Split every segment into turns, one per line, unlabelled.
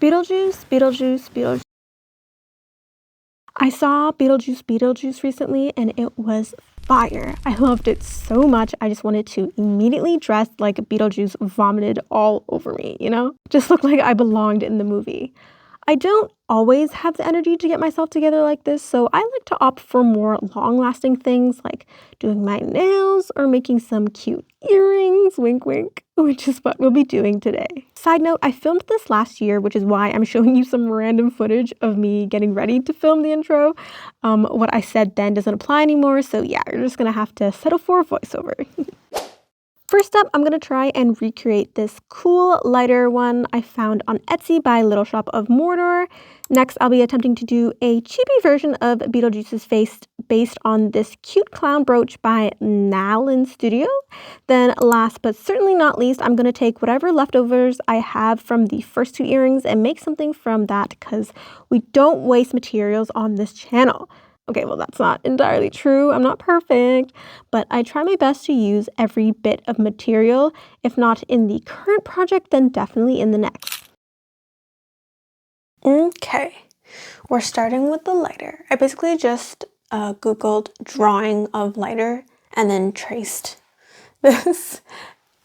Beetlejuice, Beetlejuice, Beetlejuice. I saw Beetlejuice recently and it was fire. I loved it so much. I just wanted to immediately dress like Beetlejuice vomited all over me, you know? Just looked like I belonged in the movie. I don't always have the energy to get myself together like this, so I like to opt for more long-lasting things like doing my nails or making some cute earrings, wink wink, which is what we'll be doing today. Side note, I filmed this last year, which is why I'm showing you some random footage of me getting ready to film the intro. What I said then doesn't apply anymore, so yeah, you're just gonna have to settle for a voiceover. First up, I'm going to try and recreate this cool lighter one I found on Etsy by Little Shop of Mordor. Next, I'll be attempting to do a chibi version of Beetlejuice's face based on this cute clown brooch by Nalin Studio. Then last but certainly not least, I'm going to take whatever leftovers I have from the first two earrings and make something from that because we don't waste materials on this channel. Okay, well, that's not entirely true. I'm not perfect, but I try my best to use every bit of material. If not in the current project, then definitely in the next. Okay, we're starting with the lighter. I basically just Googled drawing of lighter and then traced this.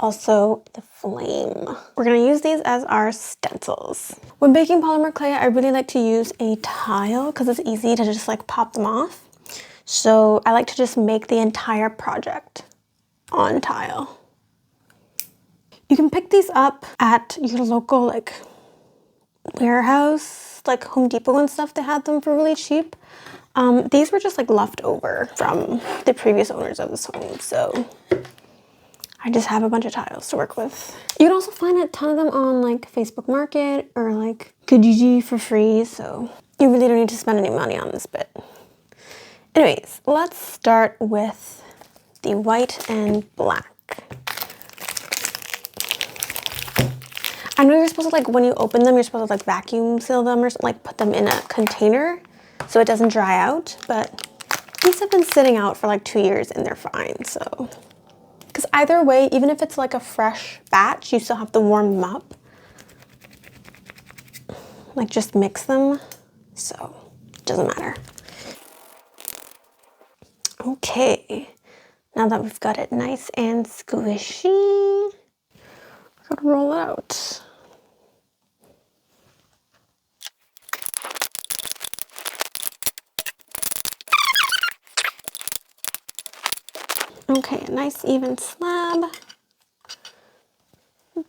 Also, the flame. We're gonna use these as our stencils. When baking polymer clay, I really like to use a tile because it's easy to just like pop them off. So I like to just make the entire project on tile. You can pick these up at your local like warehouse, like Home Depot and stuff. They had them for really cheap. These were just like left over from the previous owners of this home, so I just have a bunch of tiles to work with. You can also find a ton of them on like Facebook Market or like Judie for free, so you really don't need to spend any money on this bit. Anyways, let's start with the white and black. I know you're supposed to like, when you open them, you're supposed to like vacuum seal them or like put them in a container so it doesn't dry out, but these have been sitting out for like 2 years and they're fine, so. Because either way, even if it's like a fresh batch, you still have to warm them up. Like just mix them, so it doesn't matter. Okay, now that we've got it nice and squishy, we're gonna roll it out. Okay, a nice even slab.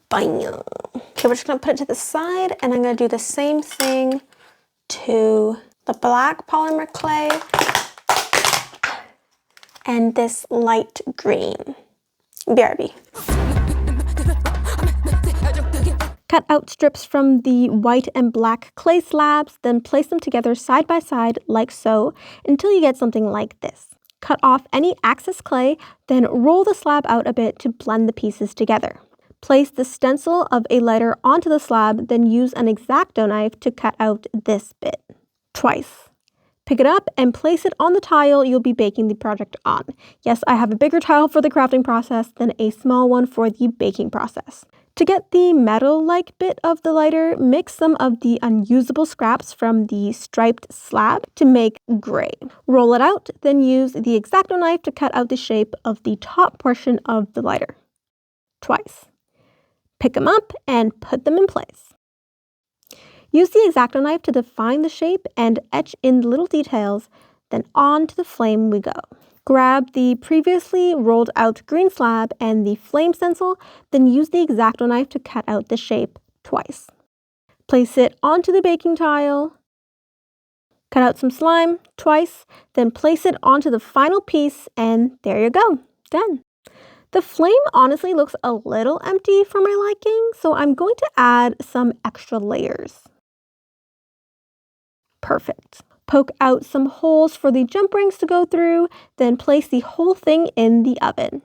Bam. Okay, we're just gonna put it to the side and I'm gonna do the same thing to the black polymer clay and this light green. BRB. Cut out strips from the white and black clay slabs, then place them together side by side like so until you get something like this. Cut off any excess clay, then roll the slab out a bit to blend the pieces together. Place the stencil of a lighter onto the slab, then use an X-Acto knife to cut out this bit twice. Pick it up and place it on the tile you'll be baking the project on. Yes, I have a bigger tile for the crafting process than a small one for the baking process. To get the metal-like bit of the lighter, mix some of the unusable scraps from the striped slab to make gray. Roll it out, then use the X-Acto knife to cut out the shape of the top portion of the lighter twice. Pick them up and put them in place. Use the X-Acto knife to define the shape and etch in the little details, then on to the flame we go. Grab the previously rolled out green slab and the flame stencil, then use the X-Acto knife to cut out the shape twice. Place it onto the baking tile, cut out some slime twice, then place it onto the final piece, and there you go, done. The flame honestly looks a little empty for my liking, so I'm going to add some extra layers. Perfect. Poke out some holes for the jump rings to go through, then place the whole thing in the oven.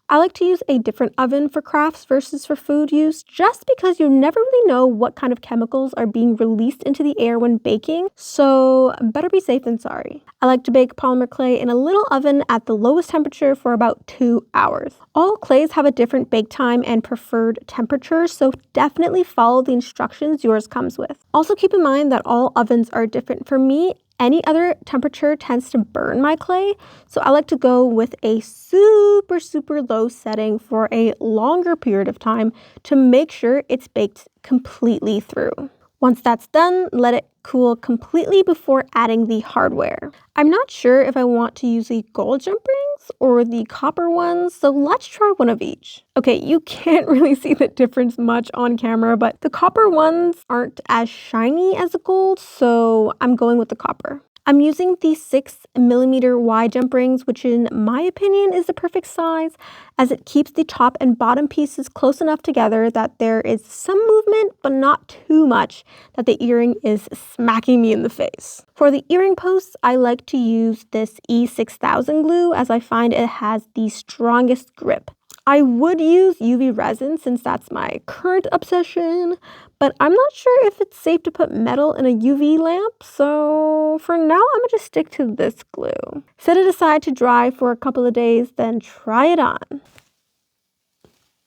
I like to use a different oven for crafts versus for food use, just because you never really know what kind of chemicals are being released into the air when baking, so better be safe than sorry. I like to bake polymer clay in a little oven at the lowest temperature for about 2 hours. All clays have a different bake time and preferred temperature, so definitely follow the instructions yours comes with. Also keep in mind that all ovens are different. For me, any other temperature tends to burn my clay, so I like to go with a super low setting for a longer period of time to make sure it's baked completely through. Once that's done, let it cool completely before adding the hardware. I'm not sure if I want to use the gold jump rings or the copper ones, so let's try one of each. Okay, you can't really see the difference much on camera, but the copper ones aren't as shiny as the gold, so I'm going with the copper. I'm using the 6mm Y jump rings, which in my opinion is the perfect size, as it keeps the top and bottom pieces close enough together that there is some movement, but not too much that the earring is smacking me in the face. For the earring posts, I like to use this E6000 glue, as I find it has the strongest grip. I would use UV resin since that's my current obsession, but I'm not sure if it's safe to put metal in a UV lamp, so for now I'm gonna just stick to this glue. Set it aside to dry for a couple of days, then try it on.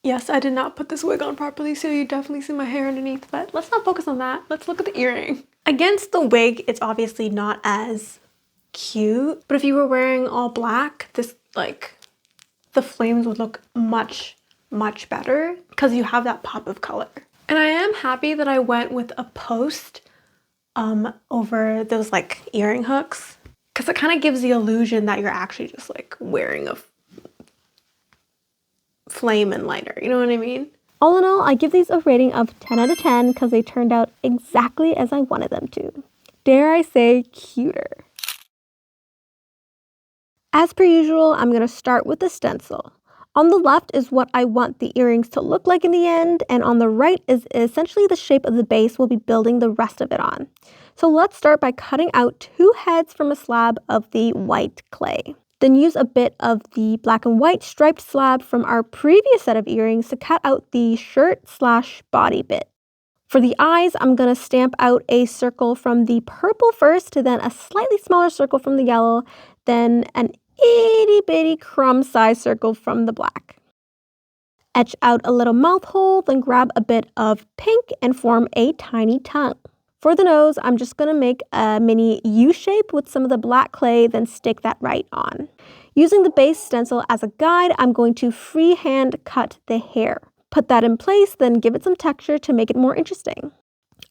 Yes, I did not put this wig on properly, so you definitely see my hair underneath, but let's not focus on that. Let's look at the earring. Against the wig, it's obviously not as cute, but if you were wearing all black, this the flames would look much better because you have that pop of color. And I am happy that I went with a post over those earring hooks, because it kind of gives the illusion that you're actually just wearing a flame and lighter, you know what I mean? All in all, I give these a rating of 10 out of 10 because they turned out exactly as I wanted them to. Dare I say, cuter. As per usual, I'm going to start with the stencil. On the left is what I want the earrings to look like in the end, and on the right is essentially the shape of the base we'll be building the rest of it on. So let's start by cutting out 2 heads from a slab of the white clay. Then use a bit of the black and white striped slab from our previous set of earrings to cut out the shirt/body bit. For the eyes, I'm going to stamp out a circle from the purple first, then a slightly smaller circle from the yellow, then an itty bitty crumb size circle from the black. Etch out a little mouth hole, then grab a bit of pink and form a tiny tongue. For the nose, I'm just going to make a mini U shape with some of the black clay, then stick that right on. Using the base stencil as a guide, I'm going to freehand cut the hair. Put that in place, then give it some texture to make it more interesting.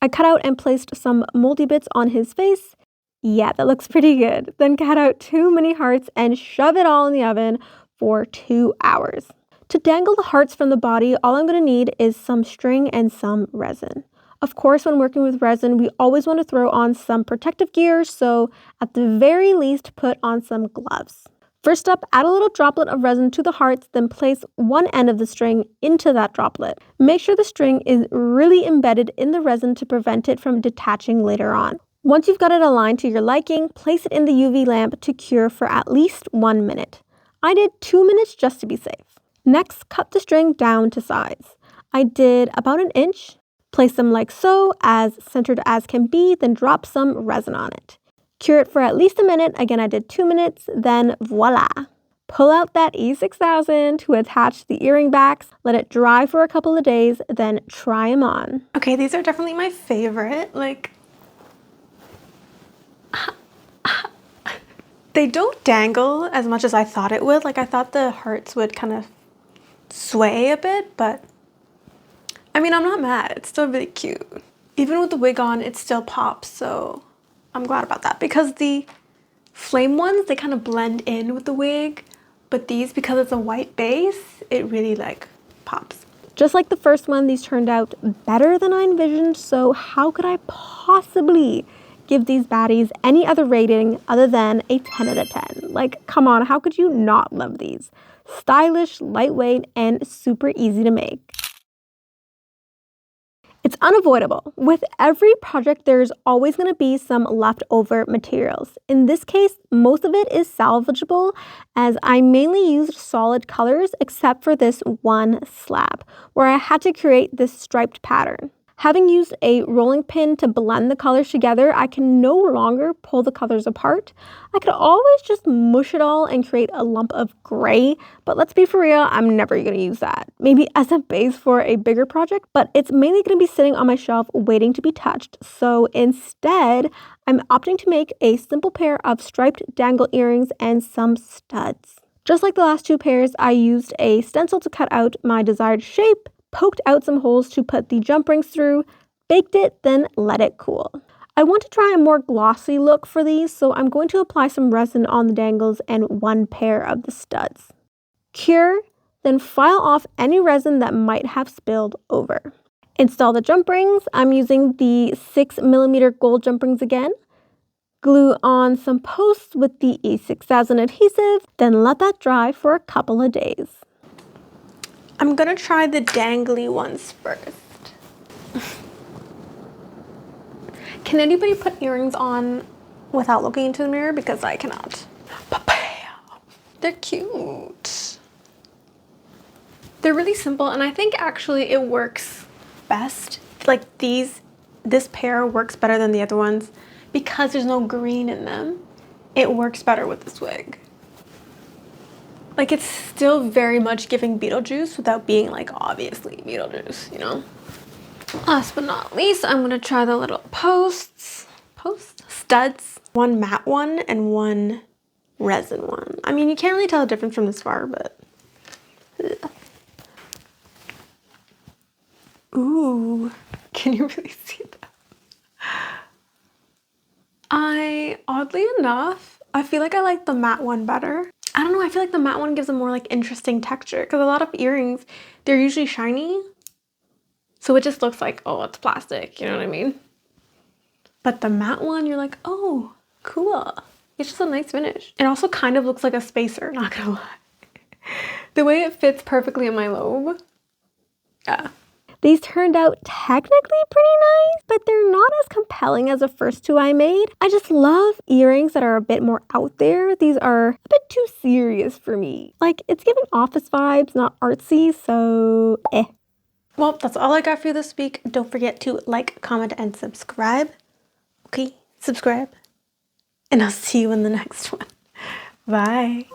I cut out and placed some moldy bits on his face. Yeah, that looks pretty good. Then cut out 2 mini hearts and shove it all in the oven for 2 hours. To dangle the hearts from the body, all I'm going to need is some string and some resin. Of course, when working with resin, we always want to throw on some protective gear, so at the very least, put on some gloves. First up, add a little droplet of resin to the hearts, then place one end of the string into that droplet. Make sure the string is really embedded in the resin to prevent it from detaching later on. Once you've got it aligned to your liking, place it in the UV lamp to cure for at least 1 minute. I did 2 minutes just to be safe. Next, cut the string down to size. I did about 1 inch. Place them like so, as centered as can be, then drop some resin on it. Cure it for at least 1 minute. Again, I did 2 minutes, then voila. Pull out that E6000 to attach the earring backs, let it dry for a couple of days, then try them on. Okay, these are definitely my favorite. They don't dangle as much as I thought it would. I thought the hearts would kind of sway a bit, but I mean, I'm not mad. It's still really cute. Even with the wig on, it still pops, so I'm glad about that. Because the flame ones, they kind of blend in with the wig, but these, because it's a white base, it really pops. Just like the first one, these turned out better than I envisioned, so how could I possibly give these baddies any other rating other than a 10 out of 10? Come on, how could you not love these? Stylish, lightweight, and super easy to make. It's unavoidable. With every project, there's always going to be some leftover materials. In this case, most of it is salvageable as I mainly used solid colors except for this one slab where I had to create this striped pattern. Having used a rolling pin to blend the colors together, I can no longer pull the colors apart. I could always just mush it all and create a lump of gray, but let's be for real, I'm never going to use that. Maybe as a base for a bigger project, but it's mainly going to be sitting on my shelf waiting to be touched. So instead, I'm opting to make a simple pair of striped dangle earrings and some studs. Just like the last two pairs, I used a stencil to cut out my desired shape, poked out some holes to put the jump rings through, baked it, then let it cool. I want to try a more glossy look for these, so I'm going to apply some resin on the dangles and one pair of the studs. Cure, then file off any resin that might have spilled over. Install the jump rings. I'm using the 6mm gold jump rings again. Glue on some posts with the E6000 adhesive, then let that dry for a couple of days. I'm gonna try the dangly ones first. Can anybody put earrings on without looking into the mirror? Because I cannot. Papaya. They're cute. They're really simple, and I think actually it works best. Like this pair works better than the other ones because there's no green in them. It works better with this wig. Like, it's still very much giving Beetlejuice without being, like, obviously Beetlejuice, you know? Last but not least, I'm going to try the little studs. One matte one and one resin one. I mean, you can't really tell the difference from this far, but... Ugh. Ooh, can you really see that? Oddly enough, I feel like I like the matte one better. I don't know, I feel like the matte one gives a more like interesting texture because a lot of earrings, they're usually shiny. So it just looks like, oh, it's plastic, you know what I mean? But the matte one, you're like, oh, cool. It's just a nice finish. It also kind of looks like a spacer, not gonna lie. The way it fits perfectly in my lobe. Yeah. These turned out technically pretty nice, but they're not as compelling as the first two I made. I just love earrings that are a bit more out there. These are a bit too serious for me. Like, it's giving office vibes, not artsy, so eh. Well, that's all I got for you this week. Don't forget to like, comment, and subscribe. Okay, subscribe. And I'll see you in the next one. Bye.